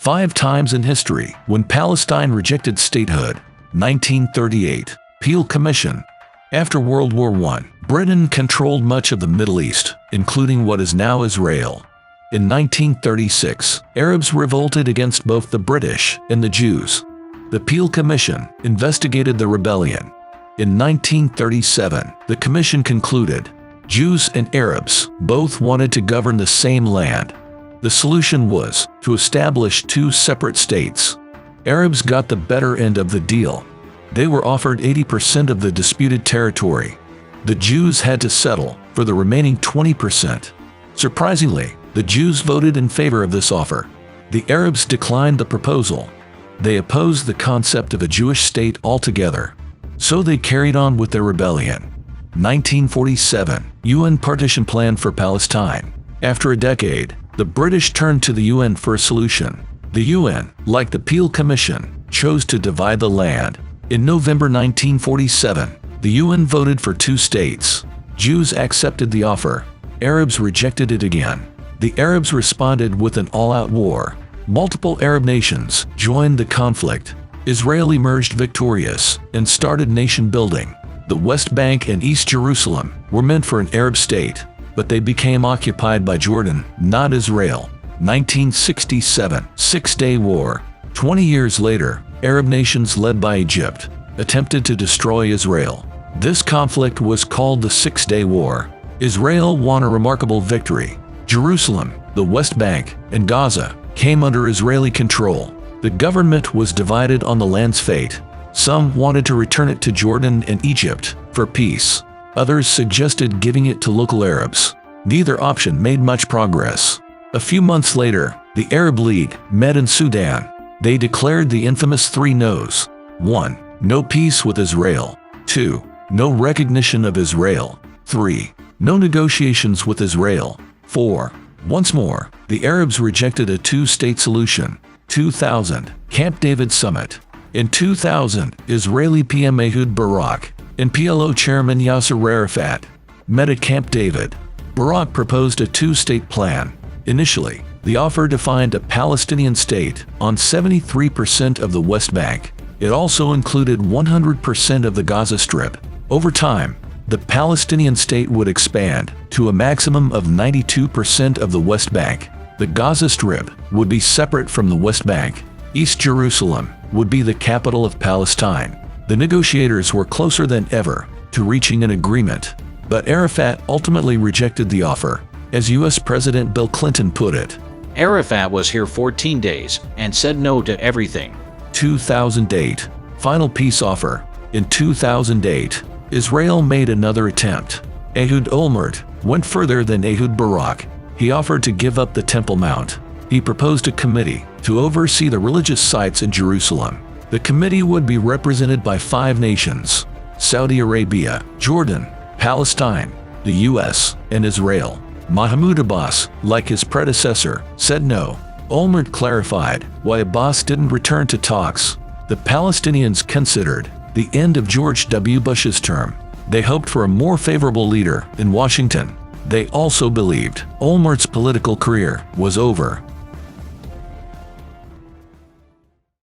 5 times in history. When Palestine rejected statehood. 1938. Peel Commission. After World War I, Britain controlled much of the Middle East, including what is now Israel. In 1936, Arabs revolted against both the British and the Jews. The Peel Commission investigated the rebellion. In 1937, the commission concluded Jews and Arabs both wanted to govern the same land. The solution was to establish 2 separate states. Arabs got the better end of the deal. They were offered 80% of the disputed territory. The Jews had to settle for the remaining 20%. Surprisingly, the Jews voted in favor of this offer. The Arabs declined the proposal. They opposed the concept of a Jewish state altogether. So they carried on with their rebellion. 1947. UN Partition Plan for Palestine. After a decade, the British turned to the UN for a solution. The UN, like the Peel Commission, chose to divide the land. In November 1947, the UN voted for 2 states. Jews accepted the offer. Arabs rejected it again. The Arabs responded with an all-out war. Multiple Arab nations joined the conflict. Israel emerged victorious and started nation building. The West Bank and East Jerusalem were meant for an Arab state, but they became occupied by Jordan, not Israel. 1967. Six-Day War. 20 years later, Arab nations led by Egypt attempted to destroy Israel. This conflict was called the Six-Day War. Israel won a remarkable victory. Jerusalem, the West Bank, and Gaza came under Israeli control. The government was divided on the land's fate. Some wanted to return it to Jordan and Egypt for peace. Others suggested giving it to local Arabs. Neither option made much progress. A few months later, the Arab League met in Sudan. They declared the infamous 3 no's. 1. No peace with Israel. 2. No recognition of Israel. 3. No negotiations with Israel. 4. Once more, the Arabs rejected a 2-state solution. 2000. Camp David Summit. In 2000, Israeli PM Ehud Barak and PLO Chairman Yasser Arafat met at Camp David. Barak proposed a 2-state plan. Initially, the offer defined a Palestinian state on 73% of the West Bank. It also included 100% of the Gaza Strip. Over time, the Palestinian state would expand to a maximum of 92% of the West Bank. The Gaza Strip would be separate from the West Bank. East Jerusalem would be the capital of Palestine. The negotiators were closer than ever to reaching an agreement, but Arafat ultimately rejected the offer. As U.S. President Bill Clinton put it, Arafat was here 14 days and said no to everything. 2008. Final peace offer. In 2008, Israel made another attempt. Ehud Olmert went further than Ehud Barak. He offered to give up the Temple Mount. He proposed a committee to oversee the religious sites in Jerusalem. The committee would be represented by 5 nations: Saudi Arabia, Jordan, Palestine, the U.S., and Israel. Mahmoud Abbas, like his predecessor, said no. Olmert clarified why Abbas didn't return to talks. The Palestinians considered the end of George W. Bush's term. They hoped for a more favorable leader in Washington. They also believed Olmert's political career was over.